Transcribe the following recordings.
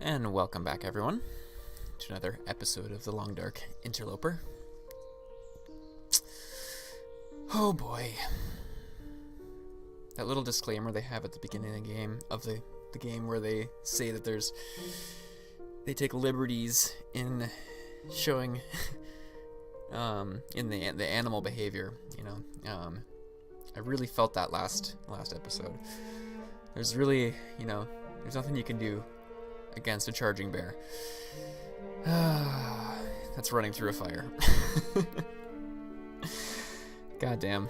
And welcome back, everyone, to another episode of the Long Dark Interloper. Oh boy. That little disclaimer they have at the beginning of the game where they say that they take liberties in showing in the animal behavior, I really felt that last episode. There's really, there's nothing you can do against a charging bear. That's running through a fire. God damn.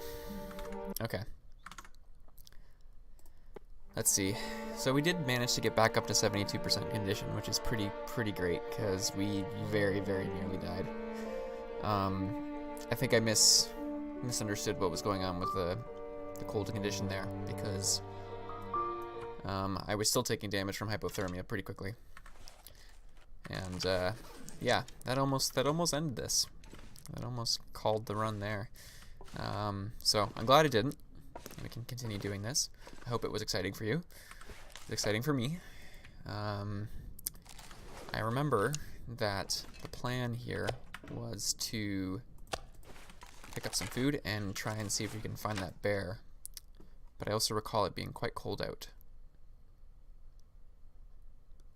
Okay. Let's see. So we did manage to get back up to 72% condition, which is pretty great, because we very, very nearly died. I think I misunderstood what was going on with the cold condition there, because I was still taking damage from hypothermia pretty quickly. And yeah, that almost ended this. That almost called the run there. So I'm glad it didn't. We can continue doing this. I hope it was exciting for you. It was exciting for me. I remember that the plan here was to pick up some food and try and see if we can find that bear. But I also recall it being quite cold out.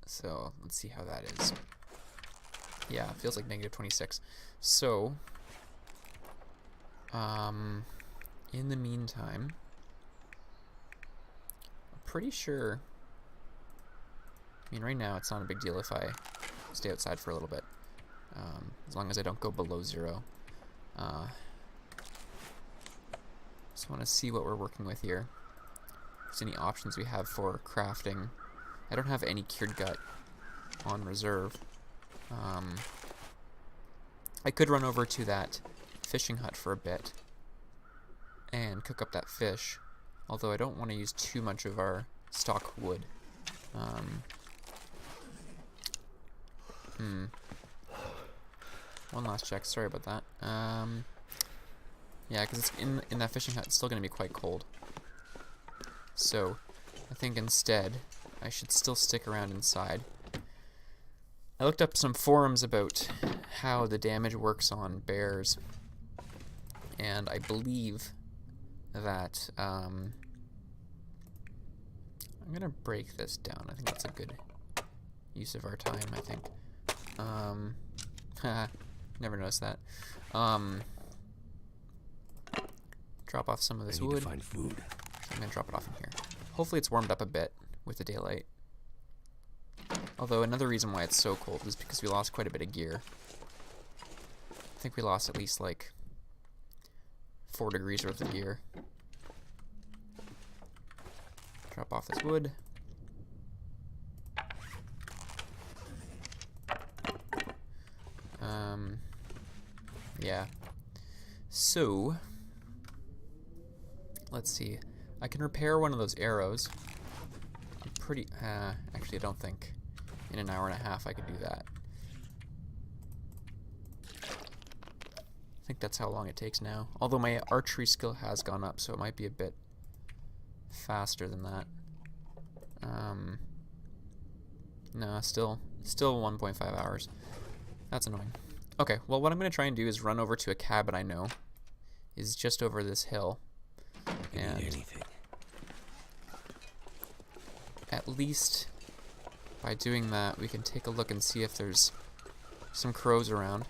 So let's see how that is. Yeah, it feels like negative 26. So, in the meantime, I'm pretty sure, right now it's not a big deal if I stay outside for a little bit, as long as I don't go below 0. Just want to see what we're working with here. If there's any options we have for crafting. I don't have any cured gut on reserve. I could run over to that fishing hut for a bit and cook up that fish, although I don't want to use too much of our stock wood. One last check, sorry about that. Yeah, because it's in that fishing hut, it's still going to be quite cold. So, I think instead, I should still stick around inside. I looked up some forums about how the damage works on bears, and I believe that I'm gonna break this down. I think that's a good use of our time, I think. Never noticed that. Drop off some of this wood. To find food. I'm gonna drop it off in here. Hopefully it's warmed up a bit with the daylight. Although another reason why it's so cold is because we lost quite a bit of gear. I think we lost at least like 4 degrees worth of gear. Drop off this wood. Yeah. So, let's see. I can repair one of those arrows. Actually, I don't think in an hour and a half I could do that. I think that's how long it takes now. Although my archery skill has gone up, so it might be a bit faster than that. No, still 1.5 hours. That's annoying. Okay, well what I'm going to try and do is run over to a cabin I know is just over this hill. And anything. At least by doing that, we can take a look and see if there's some crows around.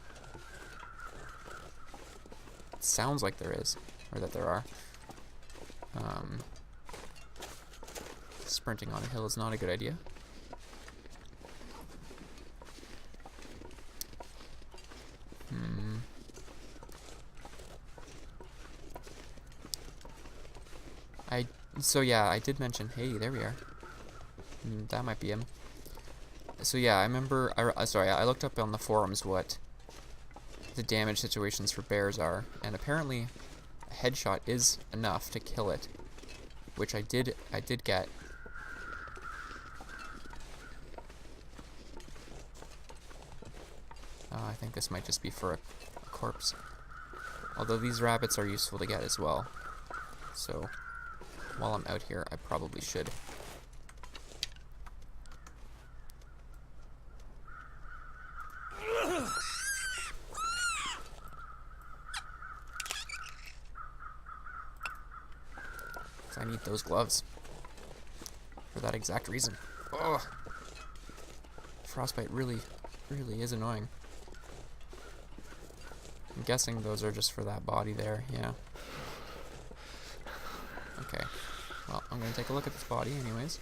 It sounds like there is, or that there are. Sprinting on a hill is not a good idea. So yeah, I did mention, hey, there we are. That might be him. So yeah, I remember, I looked up on the forums what the damage situations for bears are, and apparently a headshot is enough to kill it, which I did get. I think this might just be for a corpse. Although these rabbits are useful to get as well. So, while I'm out here, I probably should need those gloves for that exact reason. Ugh. Frostbite really is annoying. I'm guessing those are just for that body there, yeah. Okay, well, I'm gonna take a look at this body anyways.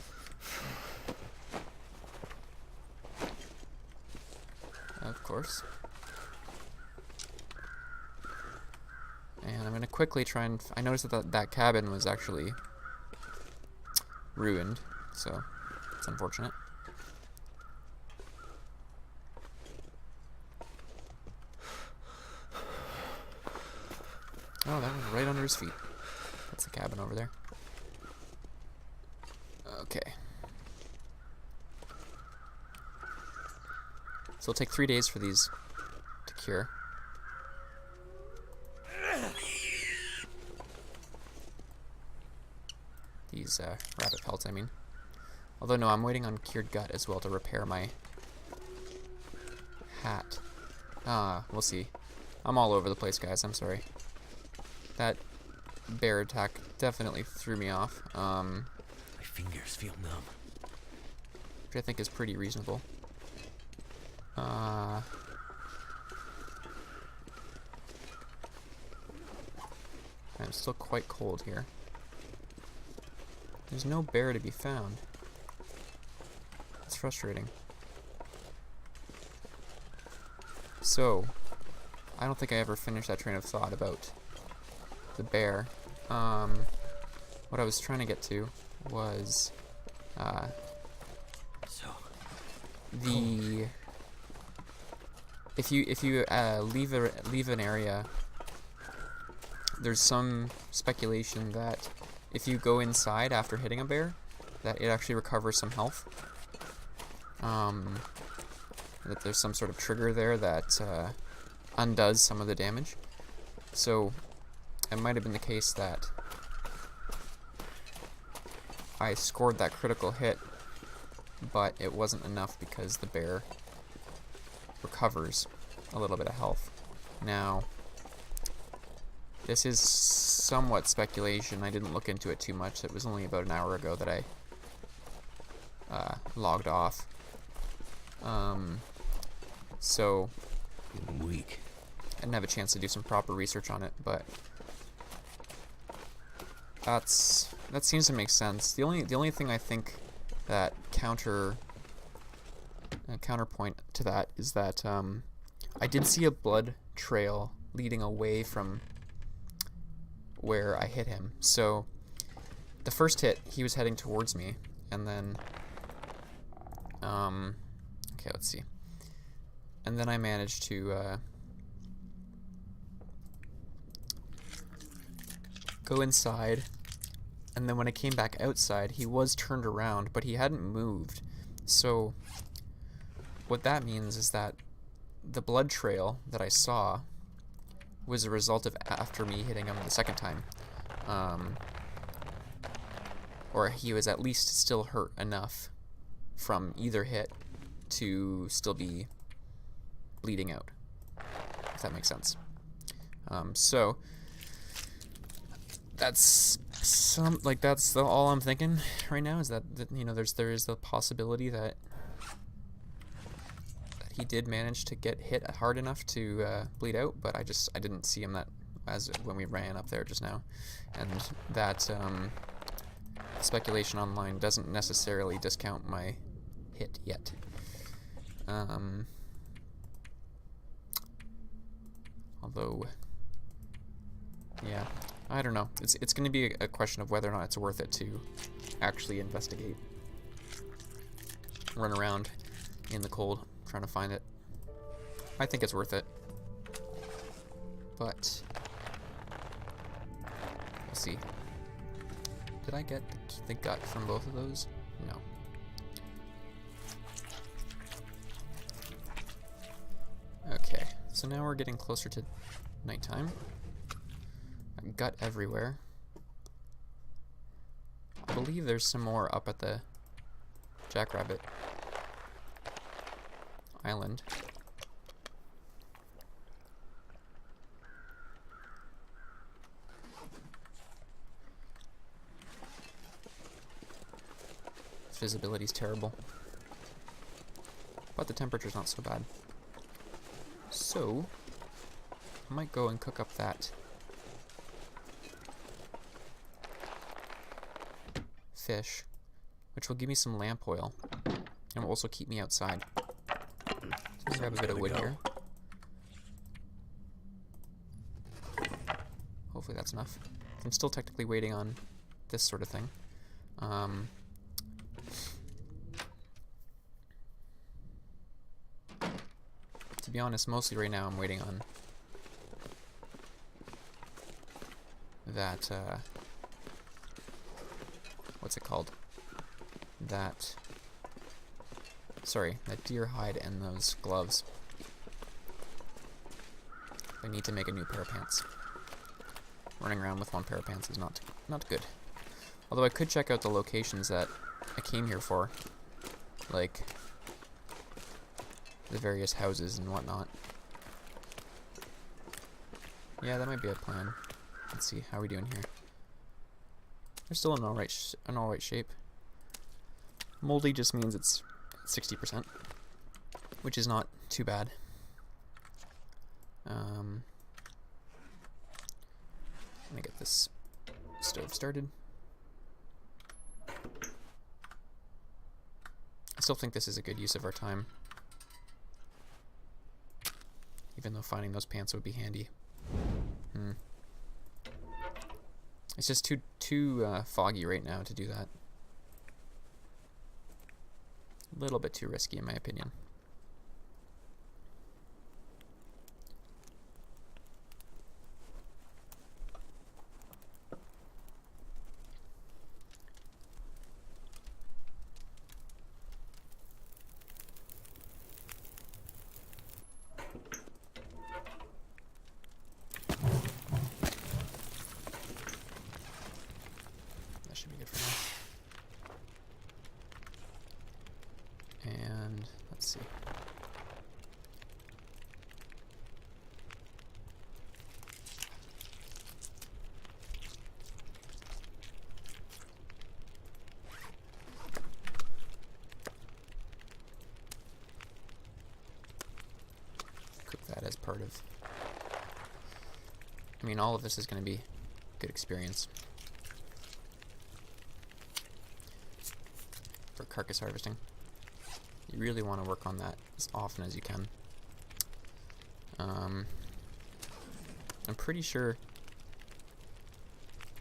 Of course. And I'm gonna quickly try and... I noticed that that cabin was actually ruined, so it's unfortunate. Oh, that was right under his feet. That's the cabin over there. Okay. So it'll take 3 days for these to cure. These rabbit pelts, I mean. Although no, I'm waiting on cured gut as well to repair my hat. We'll see. I'm all over the place, guys. I'm sorry. That bear attack definitely threw me off. My fingers feel numb. Which I think is pretty reasonable. I'm still quite cold here. There's no bear to be found. It's frustrating. So, I don't think I ever finished that train of thought about the bear. What I was trying to get to was the if you leave an area, there's some speculation that if you go inside after hitting a bear, that it actually recovers some health. That there's some sort of trigger there that undoes some of the damage. So it might have been the case that I scored that critical hit, but it wasn't enough because the bear recovers a little bit of health. Now, this is somewhat speculation. I didn't look into it too much. It was only about an hour ago that I logged off. So I'm weak. I didn't have a chance to do some proper research on it, but that seems to make sense. The only thing I think that counterpoint to that is that I did see a blood trail leading away from where I hit him. So the first hit, he was heading towards me, and then okay, let's see. And then I managed to go inside, and then when I came back outside, he was turned around, but he hadn't moved. So what that means is that the blood trail that I saw was a result of after me hitting him the second time. Or he was at least still hurt enough from either hit to still be bleeding out, if that makes sense. So that's all I'm thinking right now, is that you know, there is the possibility that he did manage to get hit hard enough to bleed out, but I didn't see him that as when we ran up there just now, and that speculation online doesn't necessarily discount my hit yet. Although, yeah, I don't know. It's going to be a question of whether or not it's worth it to actually investigate, run around in the cold trying to find it. I think it's worth it, but we'll see. Did I get the gut from both of those? No. Okay, so now we're getting closer to nighttime. Gut everywhere. I believe there's some more up at the Jackrabbit Island. Visibility's terrible. But the temperature's not so bad. So, I might go and cook up that fish, which will give me some lamp oil, and will also keep me outside. So grab a bit of wood here. Hopefully that's enough. I'm still technically waiting on this sort of thing. To be honest, mostly right now I'm waiting on that, what's it called? That deer hide and those gloves. I need to make a new pair of pants. Running around with one pair of pants is not good. Although I could check out the locations that I came here for, like the various houses and whatnot. Yeah, that might be a plan. Let's see, how are we doing here? We're still in all right shape. Moldy just means it's 60%, which is not too bad. Let me get this stove started. I still think this is a good use of our time, even though finding those pants would be handy. It's just too foggy right now to do that. A little bit too risky, in my opinion. That should be good for now. And let's see. Cook that as part of... I mean, all of this is going to be good experience for carcass harvesting. You really want to work on that as often as you can. I'm pretty sure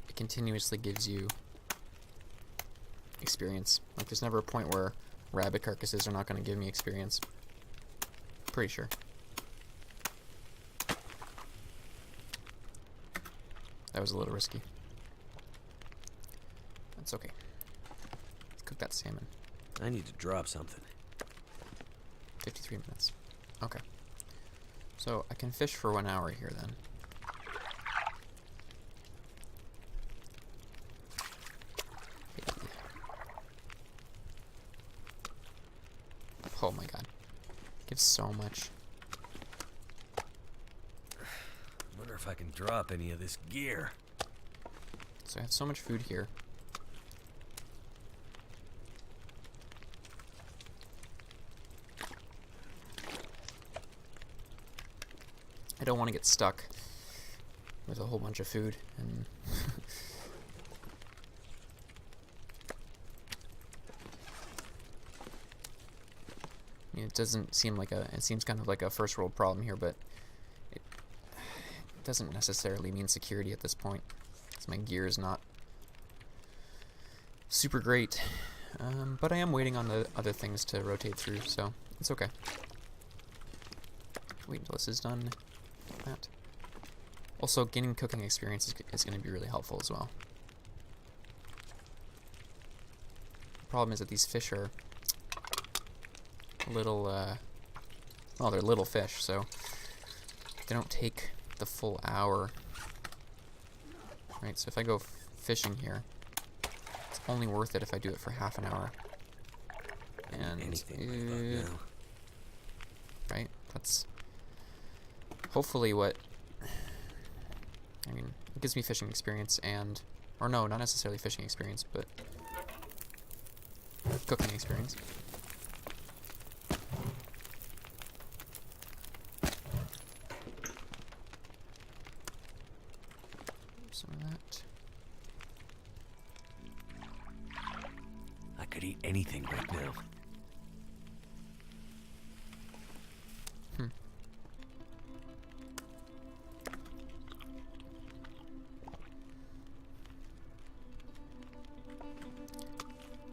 it continuously gives you experience. Like, there's never a point where rabbit carcasses are not going to give me experience. Pretty sure. That was a little risky. That's okay. Let's cook that salmon. I need to drop something. 53 minutes. Okay. So I can fish for 1 hour here then. Oh my god. Gives so much. Wonder if I can drop any of this gear. So I have so much food here. I don't want to get stuck with a whole bunch of food and I mean, it doesn't seem like it seems kind of like a first world problem here, but it doesn't necessarily mean security at this point, because my gear is not super great. But I am waiting on the other things to rotate through, so it's okay. Wait until this is done. That. Also, gaining cooking experience is going to be really helpful as well. The problem is that these fish are little, well, they're little fish, so they don't take the full hour. Right, so if I go fishing here, it's only worth it if I do it for half an hour. And, right, that's hopefully what, I mean, it gives me fishing experience and, or no, not necessarily fishing experience, but of cooking experience. Some of that. I could eat anything right now.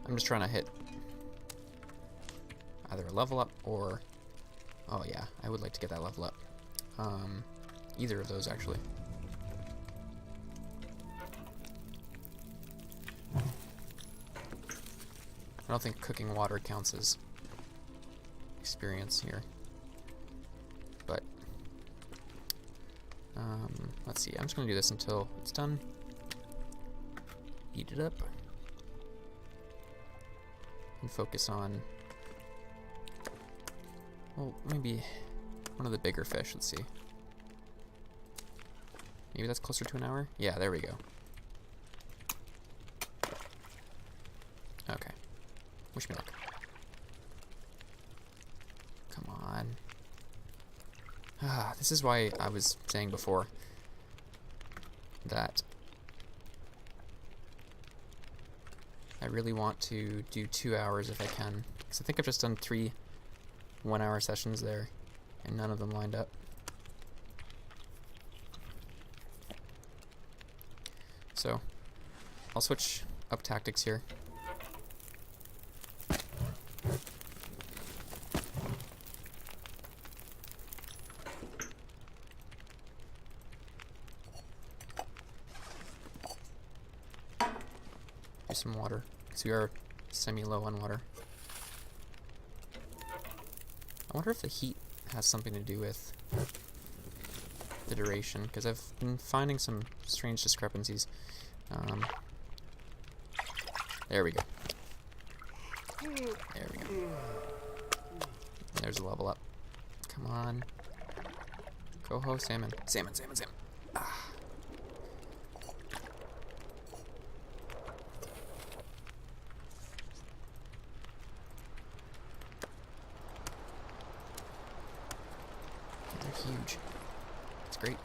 I'm just trying to hit either a level up or... Oh yeah, I would like to get that level up. Either of those, actually. I don't think cooking water counts as experience here. But... let's see, I'm just going to do this until it's done. Heat it up. And focus on, well, maybe one of the bigger fish. Let's see. Maybe that's closer to an hour? Yeah, there we go. Okay. Wish me luck. Come on. Ah, this is why I was saying before that I really want to do 2 hours if I can, because I think I've just done 3 one-hour sessions there, and none of them lined up. So, I'll switch up tactics here. Some water, because we are semi-low on water. I wonder if the heat has something to do with the duration, because I've been finding some strange discrepancies. There we go. There we go. There's a level up. Come on. Coho salmon. Salmon, salmon, salmon. Ah. They're huge. It's great.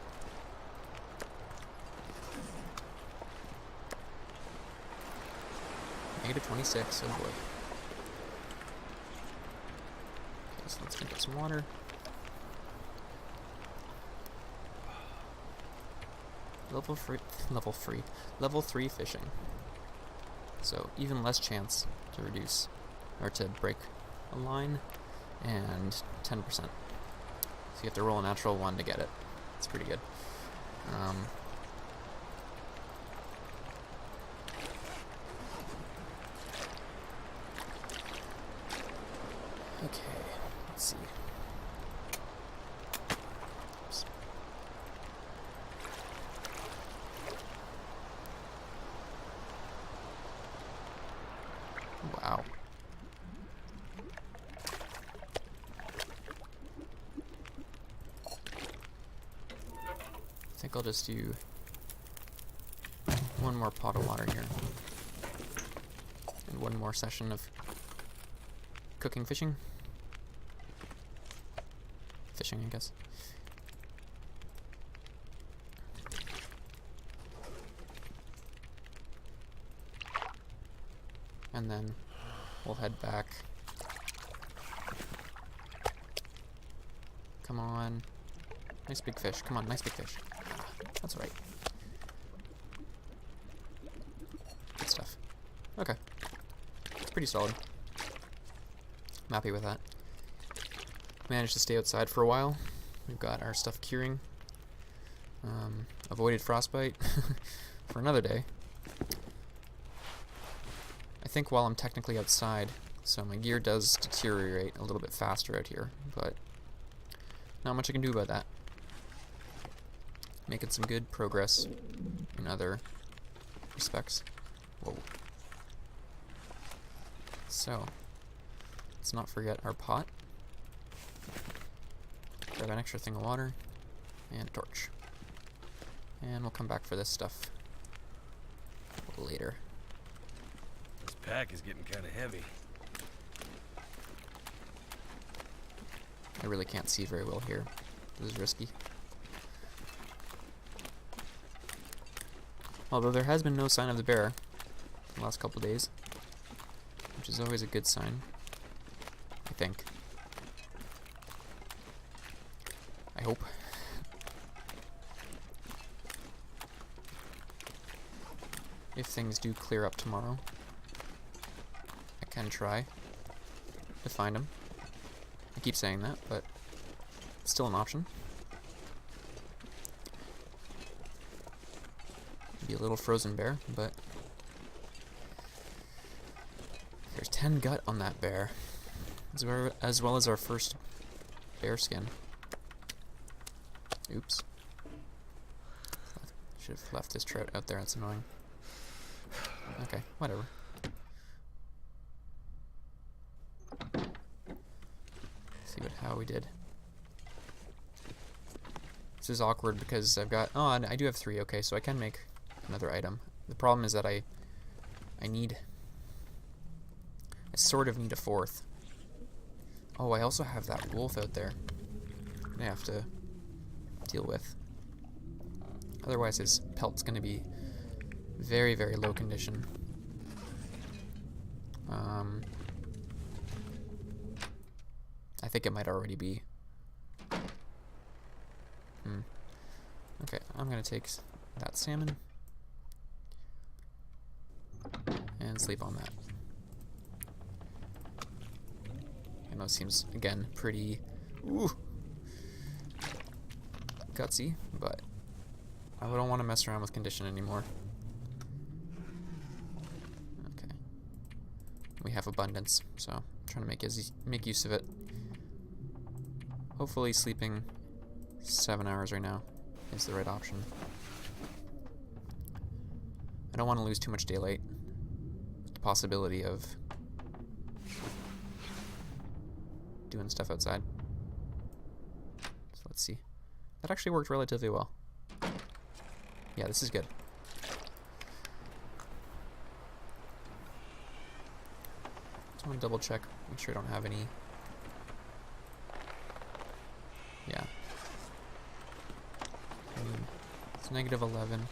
-26, oh boy. Okay, so let's get some water. Level 3 fishing. So even less chance to reduce, or to break a line, and 10%. So you have to roll a natural 1 to get it. It's pretty good. Okay, let's see. Oops. Wow. I think I'll just do one more pot of water here. And one more session of cooking fishing. Fishing, I guess. And then we'll head back. Come on. Nice big fish. Come on, nice big fish. That's right. Good stuff. Okay. It's pretty solid. I'm happy with that. Managed to stay outside for a while. We've got our stuff curing. Avoided frostbite for another day. I think while I'm technically outside, so my gear does deteriorate a little bit faster out here, but not much I can do about that. Making some good progress in other respects. Whoa. So, let's not forget our pot. Grab an extra thing of water and a torch. And we'll come back for this stuff later. This pack is getting kind of heavy. I really can't see very well here. This is risky. Although there has been no sign of the bear the last couple days, which is always a good sign, I think. I hope. If things do clear up tomorrow, I can try to find him. I keep saying that, but it's still an option. Be a little frozen bear, but there's 10 gut on that bear, as well as our first bear skin. Oops. Should have left this trout out there, that's annoying. Okay, whatever. See how we did. This is awkward because I've got... Oh, and I do have 3, okay, so I can make another item. The problem is that I sort of need a 4th. Oh, I also have that wolf out there I have to deal with. Otherwise his pelt's going to be very, very low condition. I think it might already be. Okay, I'm going to take that salmon and sleep on that. I know it seems, again, pretty gutsy, but I don't want to mess around with condition anymore. Okay. We have abundance, so I'm trying to make use of it. Hopefully sleeping 7 hours right now is the right option. I don't want to lose too much daylight. The possibility of doing stuff outside. So let's see. That actually worked relatively well. Yeah, this is good. Just want to double check, make sure I don't have any. Yeah. I mean, it's -11.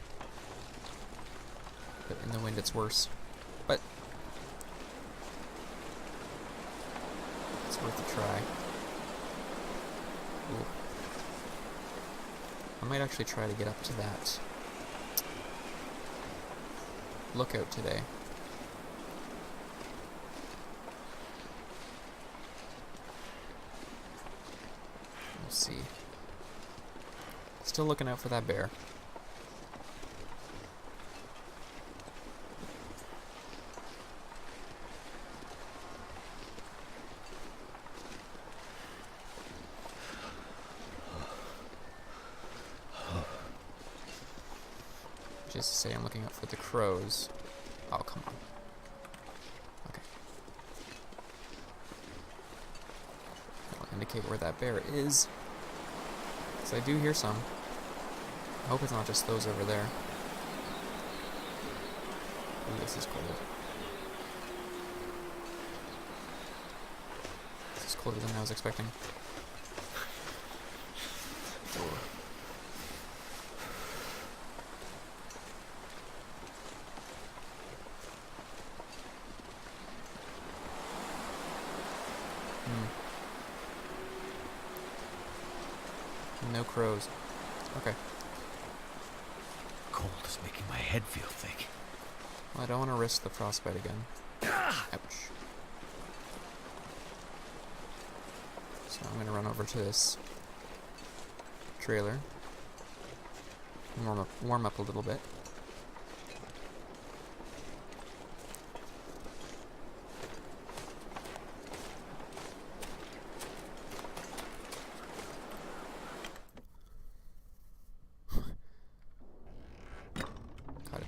But in the wind it's worse. But it's worth a try. Ooh. I might actually try to get up to that lookout today. We'll see. Still looking out for that bear. Just to say I'm looking out for the crows. Oh, come on. Okay. That'll indicate where that bear is. Because I do hear some. I hope it's not just those over there. Ooh, this is cold. This is colder than I was expecting. Ooh. No crows. Okay. Cold is making my head feel thick. Well, I don't want to risk the frostbite again. Ouch. So I'm going to run over to this trailer and warm up a little bit.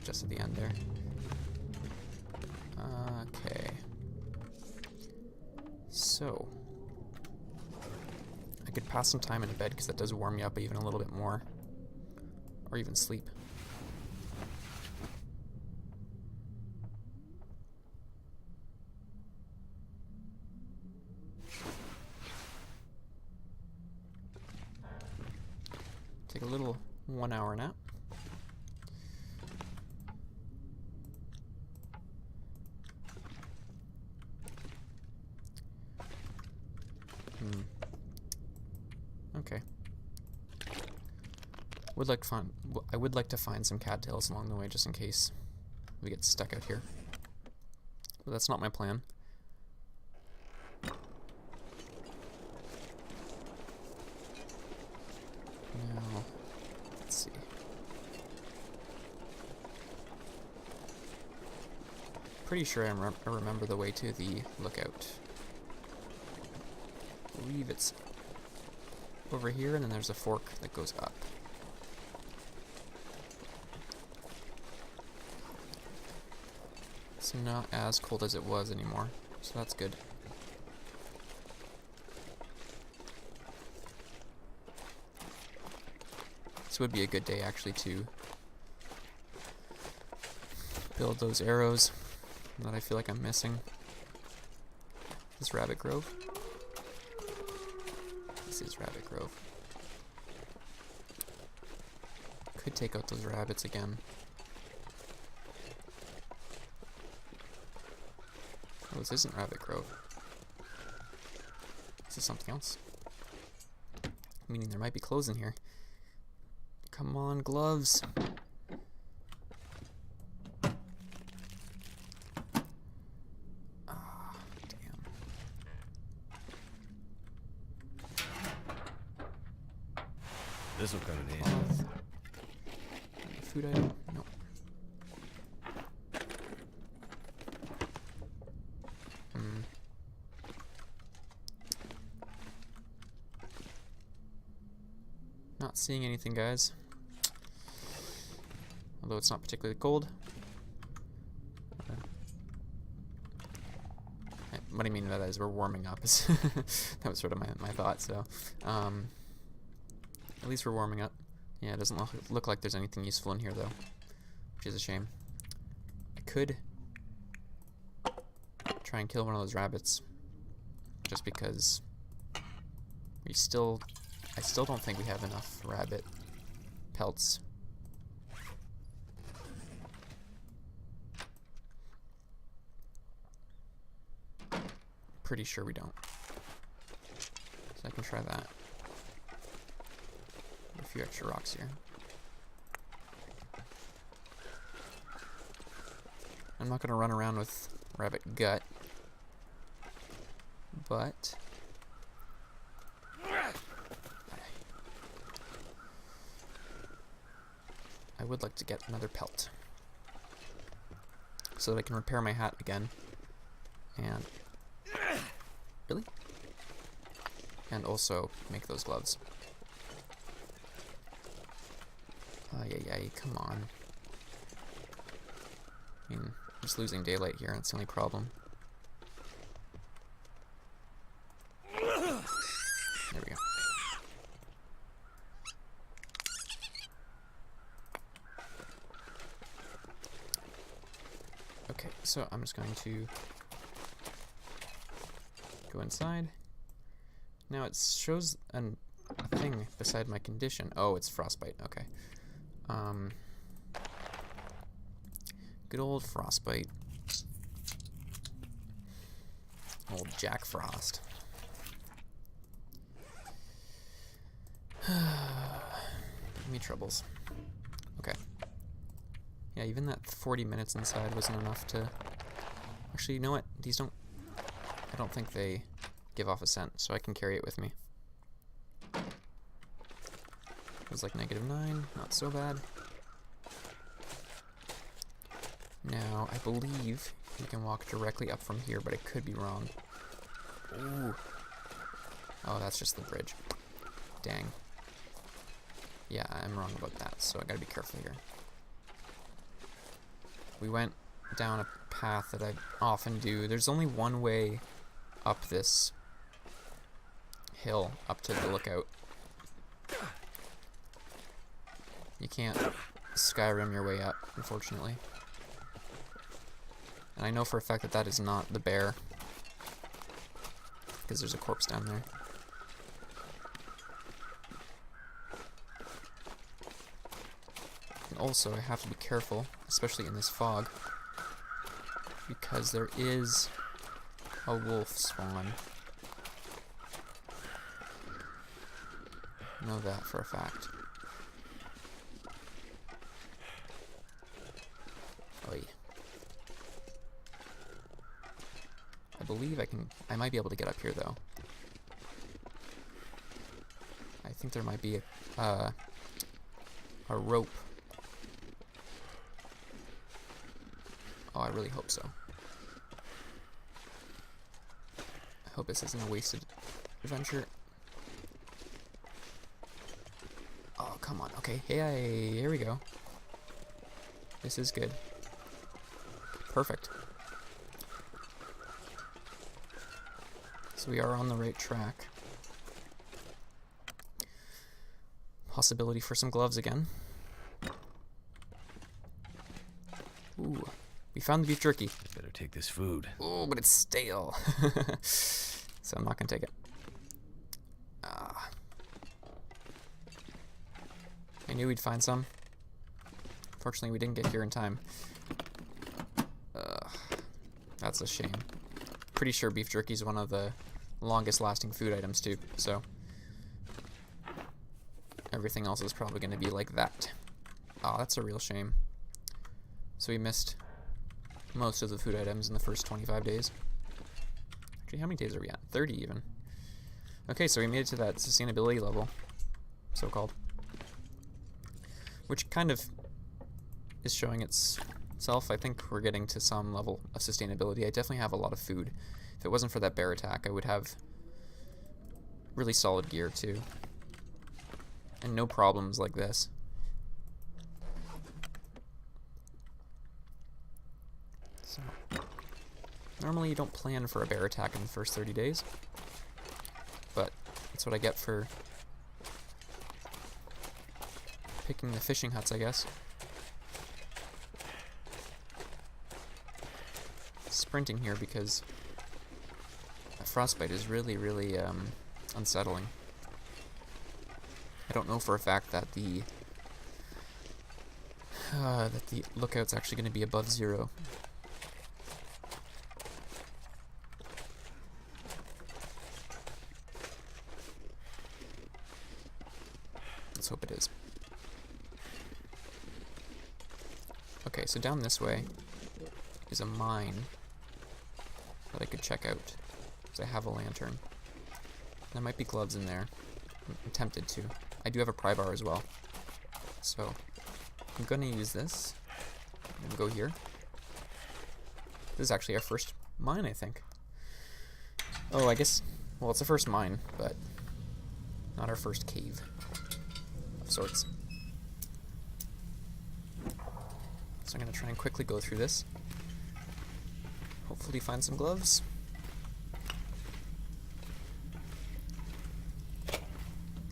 Just at the end there. Okay. So I could pass some time in bed because that does warm me up even a little bit more. Or even sleep. Take a little 1 hour nap. Okay. I would like to find some cattails along the way just in case we get stuck out here. But that's not my plan. Now, let's see. Pretty sure I remember the way to the lookout. I believe it's over here, and then there's a fork that goes up. It's not as cold as it was anymore, so that's good. This would be a good day actually to build those arrows that I feel like I'm missing. This Rabbit Grove. This is Rabbit Grove. Could take out those rabbits again. Oh, this isn't Rabbit Grove. This is something else. Meaning there might be clothes in here. Come on, gloves. Ah, damn. This will come in handy. Food item? No. Not seeing anything, guys. Although it's not particularly cold. What I mean by that is we're warming up. That was sort of my thought. So, at least we're warming up. Yeah, it doesn't look like there's anything useful in here, though, which is a shame. I could try and kill one of those rabbits, just because I still don't think we have enough rabbit pelts. Pretty sure we don't. So I can try that. A few extra rocks here. I'm not going to run around with rabbit gut, but I would like to get another pelt so that I can repair my hat again. And really? And also make those gloves. Yeah, come on. I mean, I'm just losing daylight here, that's the only problem. There we go. Okay, so I'm just going to go inside. Now it shows a thing beside my condition. Oh, it's frostbite. Okay. Good old frostbite. Old Jack Frost. Give me troubles. Okay. Yeah, even that 40 minutes inside wasn't enough to... Actually, you know what? These don't... I don't think they give off a scent, so I can carry it with me. It was like -9, not so bad. Now, I believe you can walk directly up from here, but I could be wrong. Ooh. Oh, that's just the bridge. Dang. Yeah, I'm wrong about that, so I gotta be careful here. We went down a path that I often do. There's only one way up this hill, up to the lookout. You can't Skyrim your way up, unfortunately. And I know for a fact that that is not the bear, because there's a corpse down there. And also, I have to be careful, especially in this fog, because there is a wolf spawn. I know that for a fact. Oy. I believe I might be able to get up here though. I think there might be a rope. Oh, I really hope so. I hope this isn't a wasted adventure. Oh, come on. Okay, hey, here we go. This is good. Perfect. So we are on the right track. Possibility for some gloves again. Ooh, we found the beef jerky. Better take this food. Oh, but it's stale. So I'm not gonna take it. I knew we'd find some. Fortunately, we didn't get here in time. That's a shame. Pretty sure beef jerky is one of the longest lasting food items too, so everything else is probably going to be like that. Oh, that's a real shame. So we missed most of the food items in the first 25 days. Actually, how many days are we at? 30 even. Okay, so we made it to that sustainability level, so-called, which kind of is showing itself. I think we're getting to some level of sustainability. I definitely have a lot of food. If it wasn't for that bear attack, I would have really solid gear too. And no problems like this. So, normally you don't plan for a bear attack in the first 30 days. But that's what I get for picking the fishing huts, I guess. Sprinting here because a frostbite is really, really unsettling. I don't know for a fact that the lookout's actually going to be above 0. Let's hope it is. Okay, so down this way is a mine that I could check out, because I have a lantern. There might be gloves in there. I'm tempted to. I do have a pry bar as well. So, I'm going to use this. I'm going to go here. This is actually our first mine, I think. Oh, I guess, well, it's the first mine, but not our first cave of sorts. So I'm going to try and quickly go through this. Hopefully find some gloves.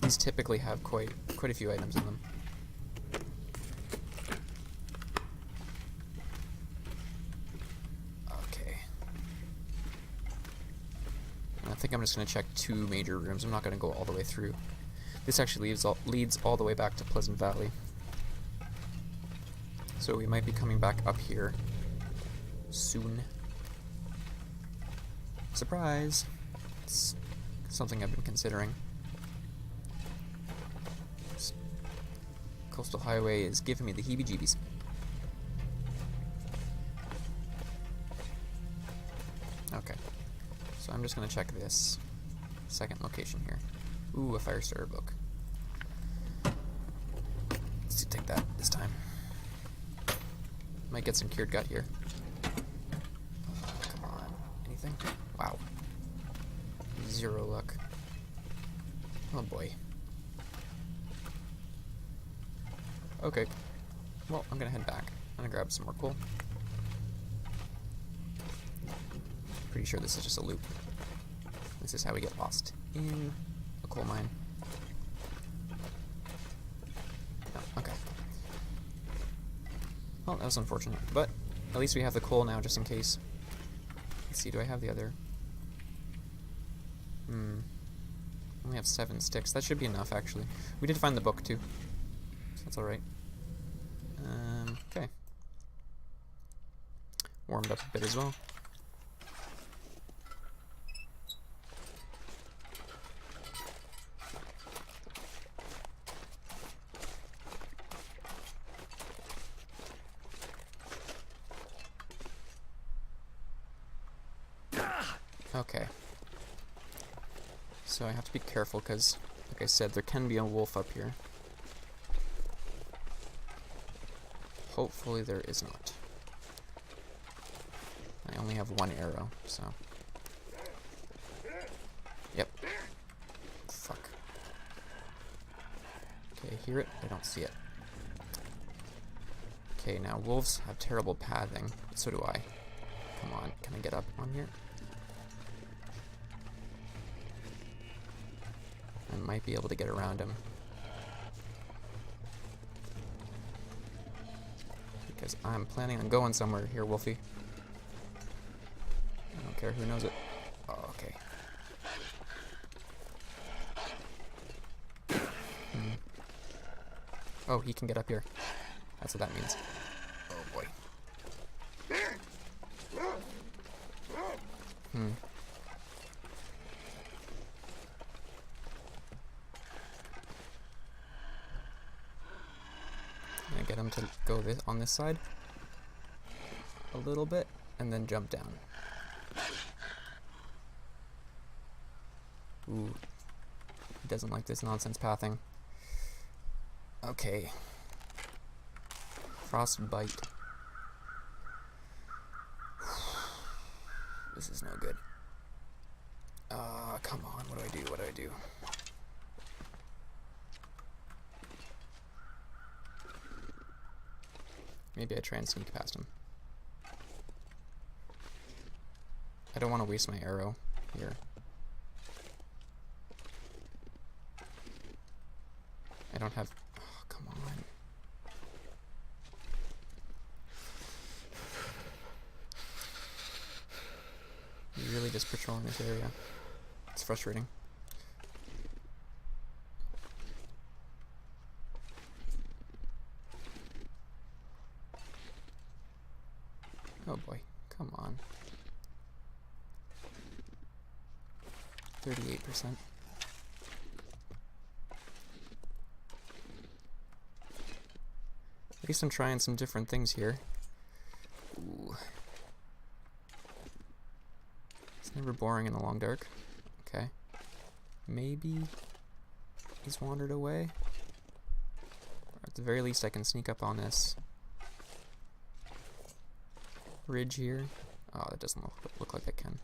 These typically have quite a few items in them. Okay. I think I'm just going to check 2 major rooms. I'm not going to go all the way through. This actually leads all the way back to Pleasant Valley. So we might be coming back up here soon. Surprise! It's something I've been considering. This coastal highway is giving me the heebie-jeebies. Okay, so I'm just going to check this second location here. Ooh, a fire starter book. Let's take that this time. Might get some cured gut here. Come on. Anything? Wow. 0 luck. Oh boy. Okay. Well, I'm gonna head back. I'm gonna grab some more coal. Pretty sure this is just a loop. This is how we get lost in a coal mine. Oh, okay. Well, that was unfortunate, but at least we have the coal now, just in case. Let's see, do I have the other? Only have 7 sticks. That should be enough, actually. We did find the book, too. So that's alright. warmed up a bit as well. Okay. So I have to be careful because, like I said, there can be a wolf up here. Hopefully there is not. I only have one arrow, so... Yep. Fuck. Okay, hear it? I don't see it. Okay, now wolves have terrible pathing, but so do I. Come on, can I get up on here? I might be able to get around him. Because I'm planning on going somewhere here, Wolfie. I don't care who knows it. Oh, okay. Oh, he can get up here. That's what that means. Oh boy. Can I get him to go on this side? A little bit, and then jump down. Ooh. He doesn't like this nonsense pathing. Okay. Frostbite. This is no good. Come on, what do I do? What do I do? Maybe I try and sneak past him. I don't want to waste my arrow here. I don't have... Oh, come on. You're really just patrolling this area. It's frustrating. Oh boy, come on. 38%. At least I'm trying some different things here. Ooh. It's never boring in the long dark. Okay. Maybe he's wandered away. Or at the very least I can sneak up on this ridge here. Oh, that doesn't look like I can.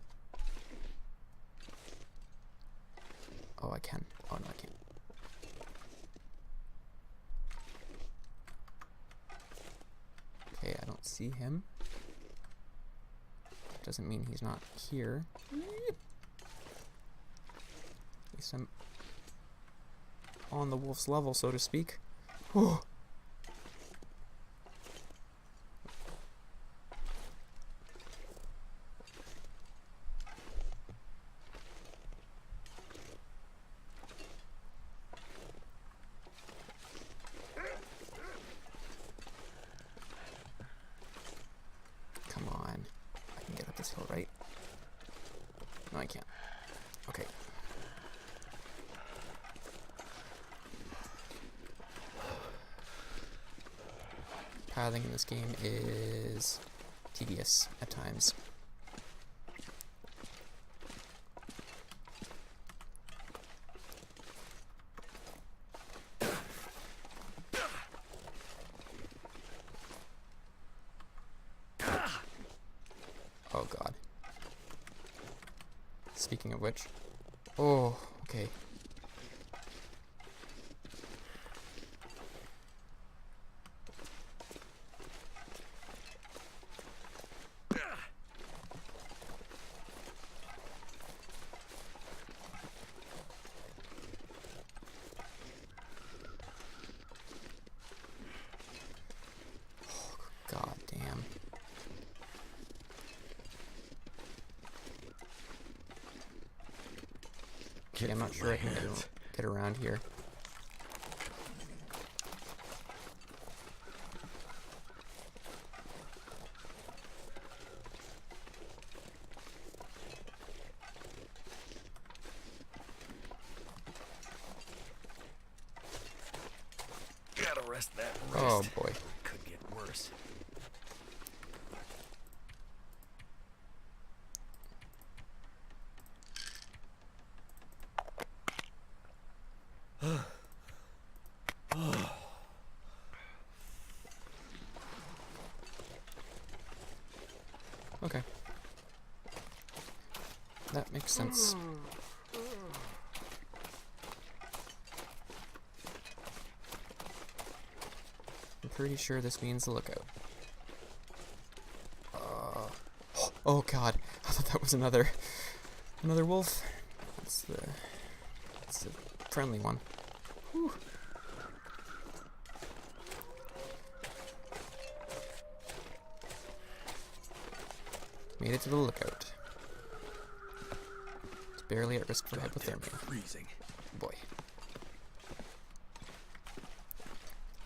Oh, I can. Oh, no, I can't. Okay, I don't see him. Doesn't mean he's not here. At least I'm on the wolf's level, so to speak. Oh. Come on. I can get up this hill, right? No, I can't. Okay. Pathing in this game is tedious at times. Oh god. Speaking of which. Oh, okay. God damn. Okay, I'm not sure I can get around here. Oh boy. Could get worse. Okay. That makes sense. I'm pretty sure this means the lookout. Oh god, I thought that was another wolf. That's the friendly one. Whew. Made it to the lookout. It's barely at risk for hypothermia. Freezing. Boy.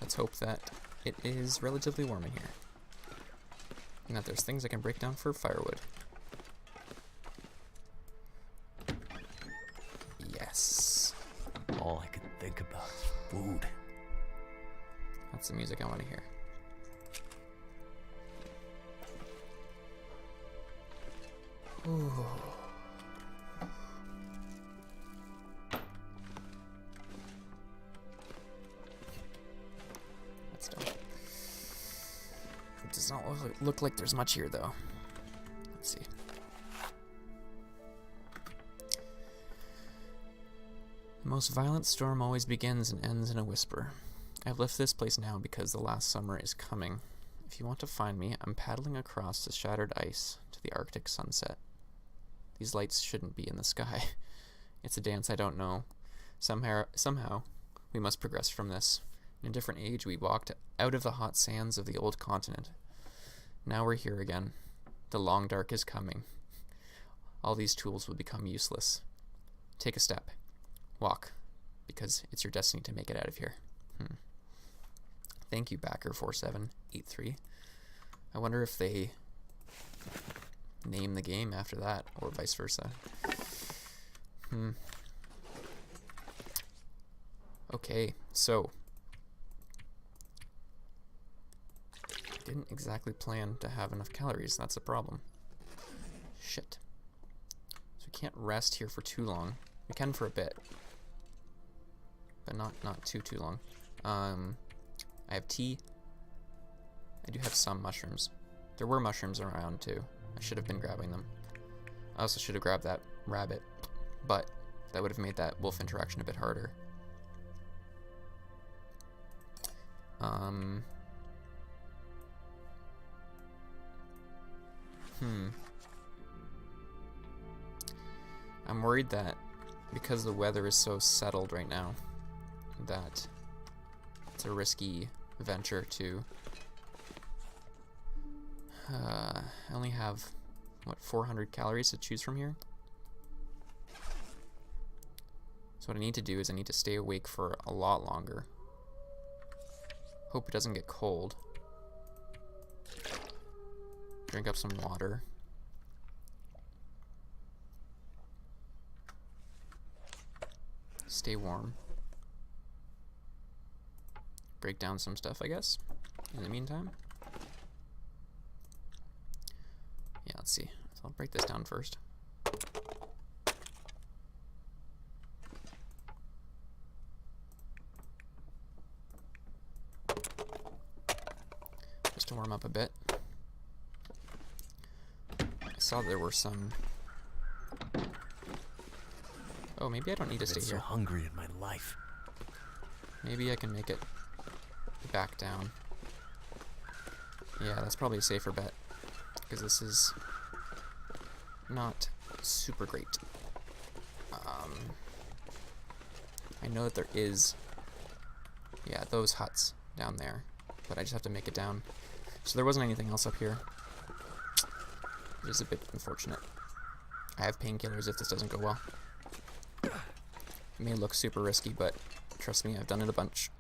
Let's hope that it is relatively warm in here. And that there's things I can break down for firewood. Yes. All I could think about is food. That's the music I want to hear. Ooh. That's done. It does not look like there's much here, though. Let's see. The most violent storm always begins and ends in a whisper. I've left this place now because the last summer is coming. If you want to find me, I'm paddling across the shattered ice to the Arctic sunset. These lights shouldn't be in the sky. It's a dance I don't know. Somehow, we must progress from this. In a different age, we walked out of the hot sands of the old continent. Now we're here again. The long dark is coming. All these tools will become useless. Take a step. Walk. Because it's your destiny to make it out of here. Thank you, Backer4783. I wonder if they name the game after that, or vice versa. Okay, so didn't exactly plan to have enough calories. That's a problem. Shit. So we can't rest here for too long. We can for a bit, but not too long. I have tea. I do have some mushrooms. There were mushrooms around too. I should have been grabbing them. I also should have grabbed that rabbit, but that would have made that wolf interaction a bit harder. I'm worried that because the weather is so settled right now, that it's a risky venture to I only have, what, 400 calories to choose from here? So what I need to do is I need to stay awake for a lot longer. Hope it doesn't get cold. Drink up some water. Stay warm. Break down some stuff, I guess, in the meantime. Yeah, let's see. So I'll break this down first. Just to warm up a bit. I saw there were some... Oh, maybe I don't need to stay here. I'm so hungry in my life. Maybe I can make it back down. Yeah, that's probably a safer bet, because this is not super great. I know that there is, yeah, those huts down there, but I just have to make it down. So there wasn't anything else up here. It is a bit unfortunate. I have painkillers if this doesn't go well. It may look super risky, but trust me, I've done it a bunch.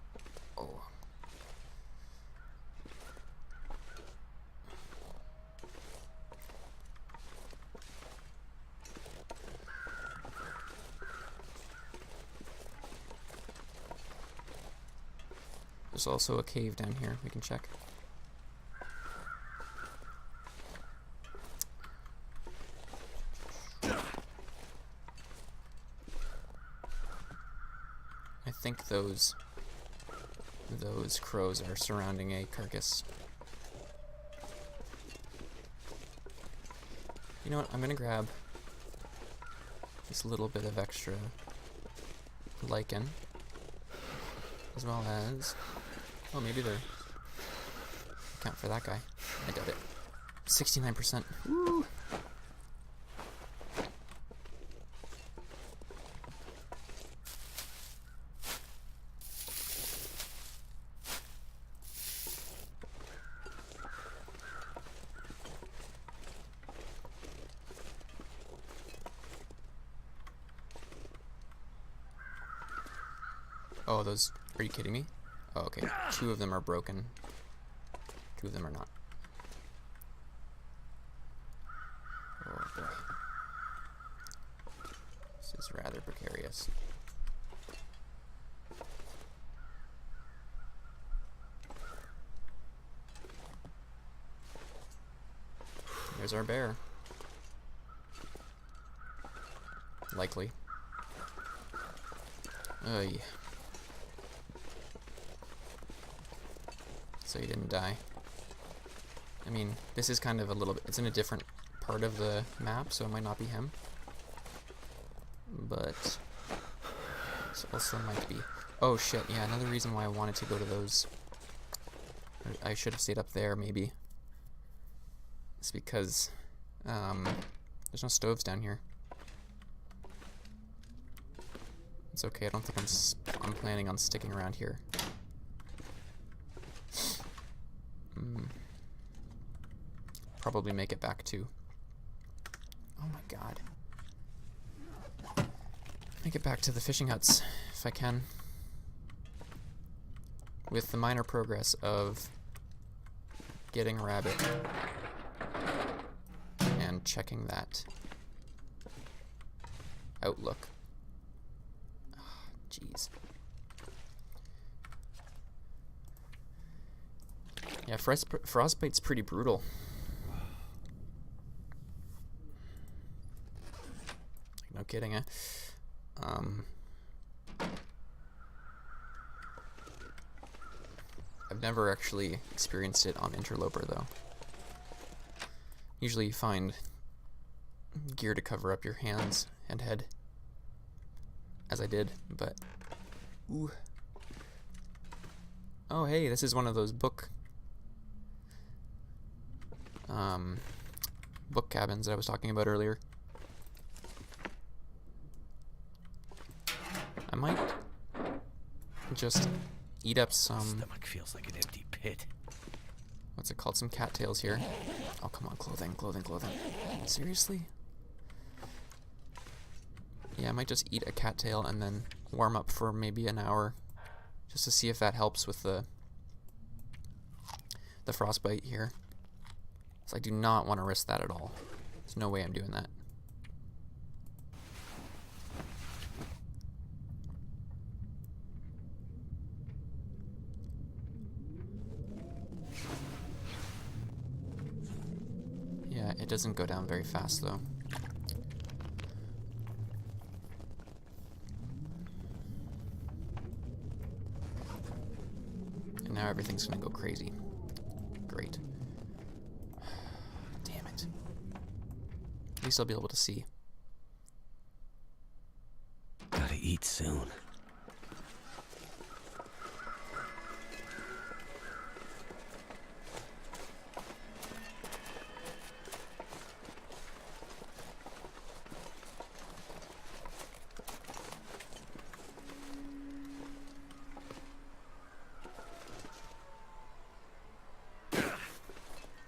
Oh. There's also a cave down here we can check. I think those crows are surrounding a carcass. You know what? I'm gonna grab this little bit of extra lichen, as well as, oh, maybe they're account for that guy. I doubt it. 69%. Woo! Oh, those, are you kidding me? Oh, okay. 2 of them are broken. 2 of them are not. Oh boy. This is rather precarious. There's our bear. Likely. Oy. So he didn't die. I mean, this is kind of a little bit, it's in a different part of the map, so it might not be him. But it also might be. Oh shit, yeah, another reason why I wanted to go to those, I should have stayed up there maybe. It's because there's no stoves down here. It's okay, I don't think I'm planning on sticking around here. Probably make it back to, oh my god, make it back to the fishing huts if I can, with the minor progress of getting a rabbit and checking that outlook. Jeez. Yeah, frostbite's pretty brutal. No kidding, eh? I've never actually experienced it on Interloper, though. Usually you find gear to cover up your hands and head, as I did, but... Ooh. Oh, hey, this is one of those book cabins that I was talking about earlier. I might just eat up some... Stomach feels like an empty pit. What's it called? Some cattails here. Oh, come on, clothing. Seriously? Yeah, I might just eat a cattail and then warm up for maybe an hour, just to see if that helps with the frostbite here. So I do not want to risk that at all. There's no way I'm doing that. Yeah, it doesn't go down very fast though. And now everything's gonna go crazy. Great. Damn it. At least I'll be able to see. Gotta eat soon.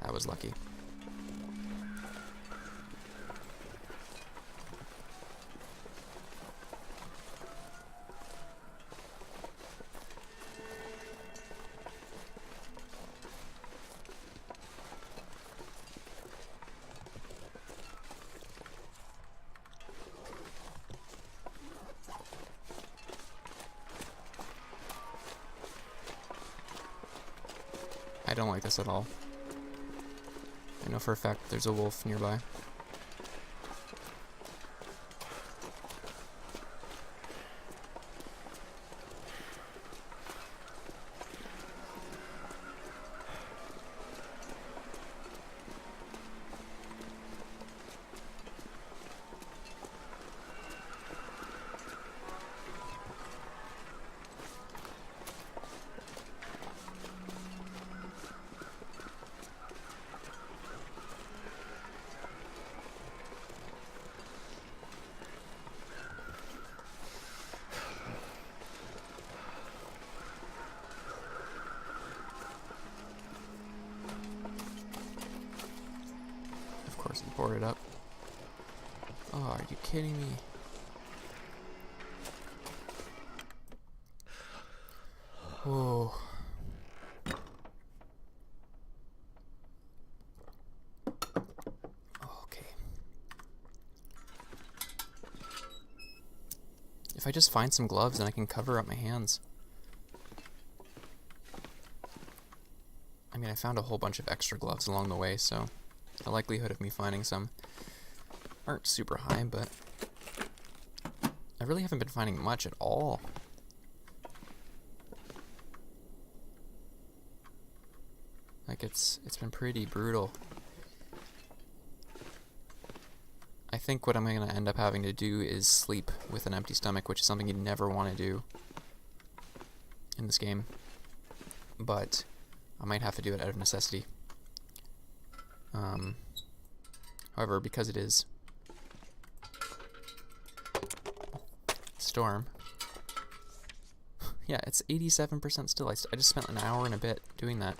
That was lucky. don't like this at all. I know for a fact there's a wolf nearby. Of course, he boarded up. Oh, are you kidding me? Whoa. Okay. If I just find some gloves, then I can cover up my hands. I mean, I found a whole bunch of extra gloves along the way, so the likelihood of me finding some aren't super high, but I really haven't been finding much at all. Like, it's been pretty brutal. I think what I'm going to end up having to do is sleep with an empty stomach, which is something you never want to do in this game. But I might have to do it out of necessity. However, because it is storm, yeah, it's 87% still. I just spent an hour and a bit doing that.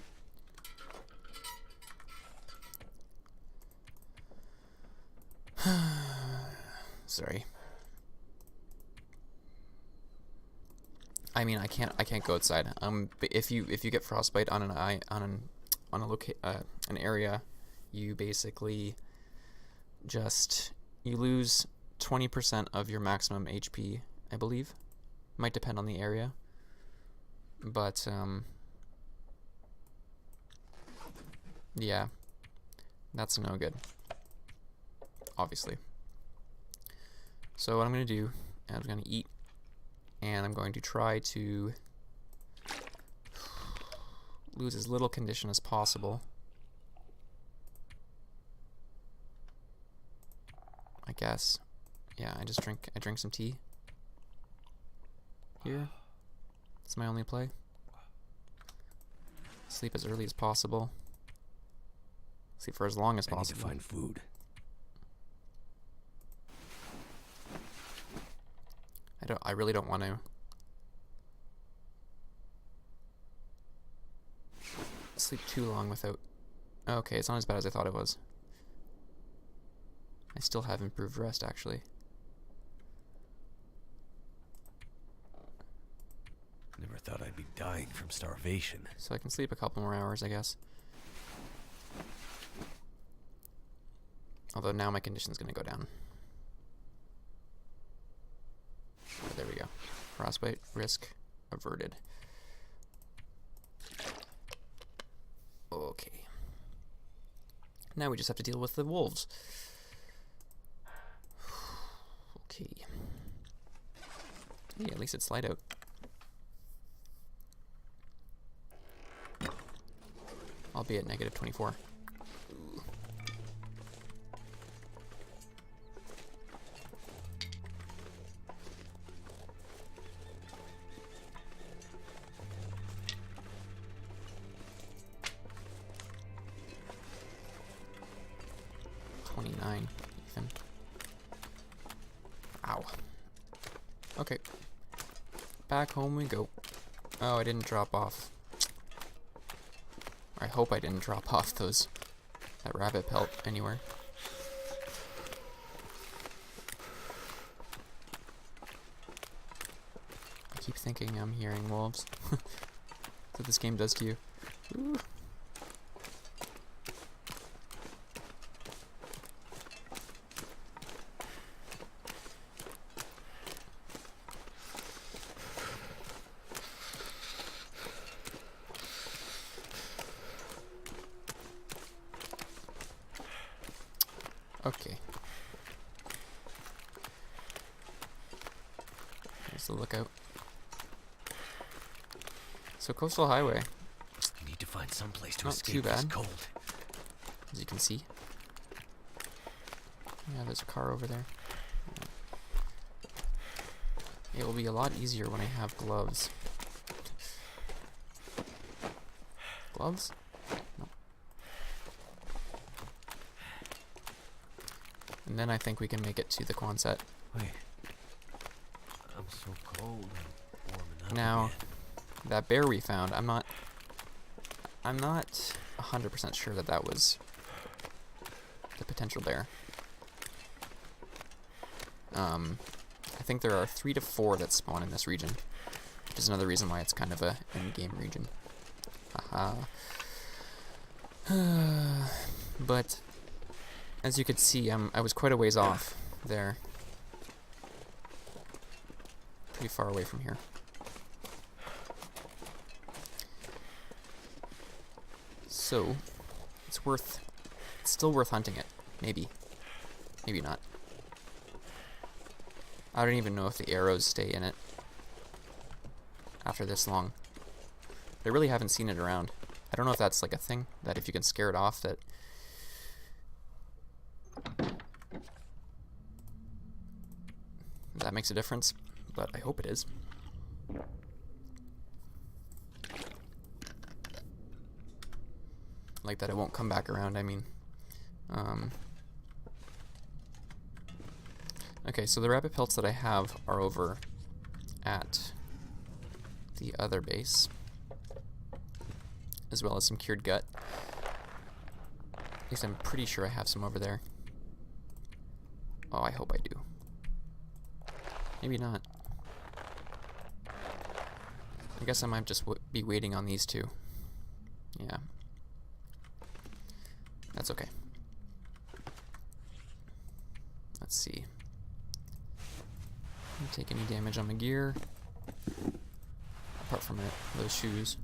Sorry. I mean, I can't go outside. But if you get frostbite on an area, you basically you lose 20% of your maximum HP, I believe. Might depend on the area. But yeah, that's no good, obviously. So what I'm going to do, I'm going to eat, and I'm going to try to lose as little condition as possible. I guess. Yeah, I drink some tea here. It's my only play. Sleep as early as possible. Sleep for as long as possible. I need to find food. I really don't want to sleep too long without... Okay, it's not as bad as I thought it was. I still have improved rest, actually. Never thought I'd be dying from starvation. So I can sleep a couple more hours, I guess. Although now my condition's going to go down. Oh, there we go. Frostbite risk averted. Okay. Now we just have to deal with the wolves. Okay. Hey, at least it's light out. I'll be at negative 24. Ooh. $29 even. Ow. Okay. Back home we go. Oh, I didn't drop off. I hope I didn't drop off that rabbit pelt anywhere. I keep thinking I'm hearing wolves. That's what this game does to you. Ooh. Okay. There's the lookout. So coastal highway, I need to find some place to Not escape too this bad. cold. as you can see. Yeah, there's a car over there. It will be a lot easier when I have gloves. Gloves? No. And then I think we can make it to the Quonset. Wait. I'm so cold and warming up Now, again. that bear we found, I'm not 100% sure that that was the potential bear. I think there are 3 to 4 that spawn in this region, which is another reason why it's kind of a end-game region. Haha. But as you could see, I was quite a ways off there. Pretty far away from here. So, it's still worth hunting it. Maybe. Maybe not. I don't even know if the arrows stay in it after this long. I really haven't seen it around. I don't know if that's like a thing, that if you can scare it off, that makes a difference, but I hope it is. Like that it won't come back around, I mean. Okay, so the rabbit pelts that I have are over at the other base, as well as some cured gut. At least I'm pretty sure I have some over there. Oh, I hope I do. Maybe not. I guess I might just be waiting on these two. Yeah. That's okay. Let's see. Don't take any damage on my gear, apart from those shoes.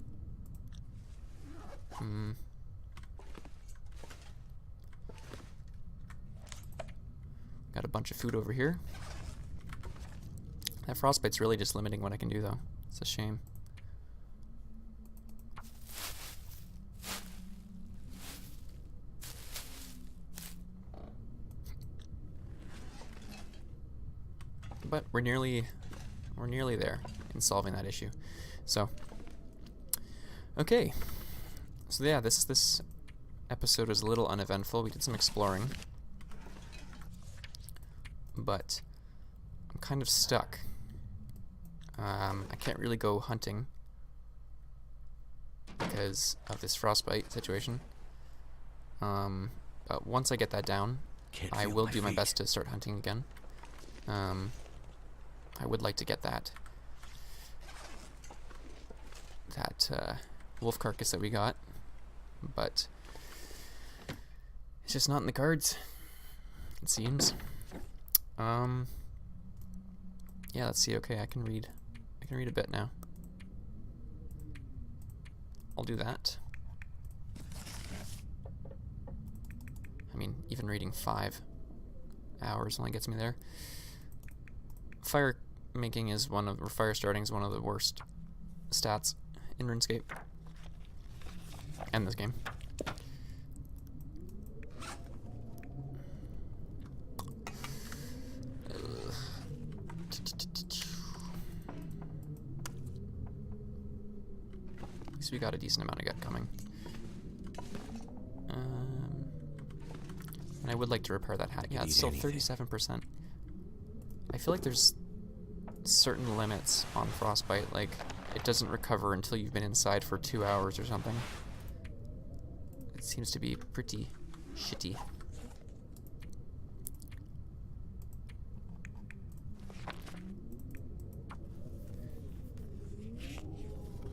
Got a bunch of food over here. That frostbite's really just limiting what I can do, though. It's a shame. But we're nearly there in solving that issue. So, okay. So yeah, this episode was a little uneventful. We did some exploring, but I'm kind of stuck. I can't really go hunting because of this frostbite situation. But once I get that down, I will do my best to start hunting again. I would like to get that wolf carcass that we got, but it's just not in the cards, it seems. Yeah, let's see. Okay, I can read a bit now. I'll do that. I mean, even reading 5 hours only gets me there. Fire starting is one of the worst stats in RuneScape and this game. At least we got a decent amount of gut coming. And I would like to repair that hat. Yeah, it's still 37%. I feel like there's certain limits on frostbite, like it doesn't recover until you've been inside for 2 hours or something. It seems to be pretty shitty.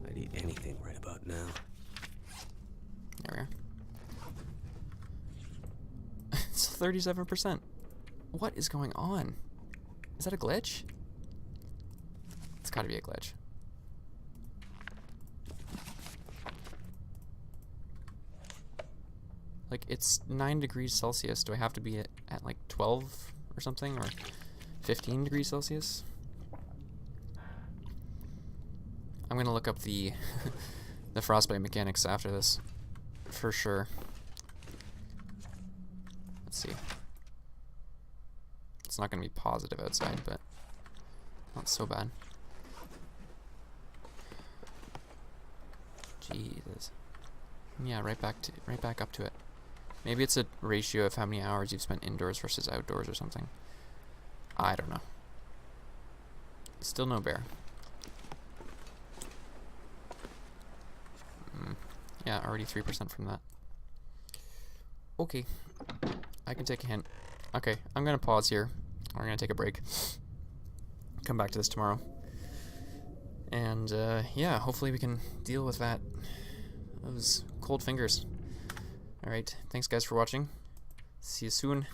I'd eat anything right about now. There we are. It's 37%. What is going on? Is that a glitch? It's gotta be a glitch. Like, it's 9 degrees Celsius. Do I have to be at like 12 or something? Or 15 degrees Celsius? I'm gonna look up the the frostbite mechanics after this, for sure. Let's see. It's not gonna be positive outside, but not so bad. Jesus. Yeah, right back up to it. Maybe it's a ratio of how many hours you've spent indoors versus outdoors or something. I don't know. Still no bear. Yeah, already 3% from that. Okay. I can take a hint. Okay, I'm gonna pause here. We're gonna take a break. Come back to this tomorrow. And, yeah, hopefully we can deal with that. Those cold fingers. Alright, thanks guys for watching. See you soon.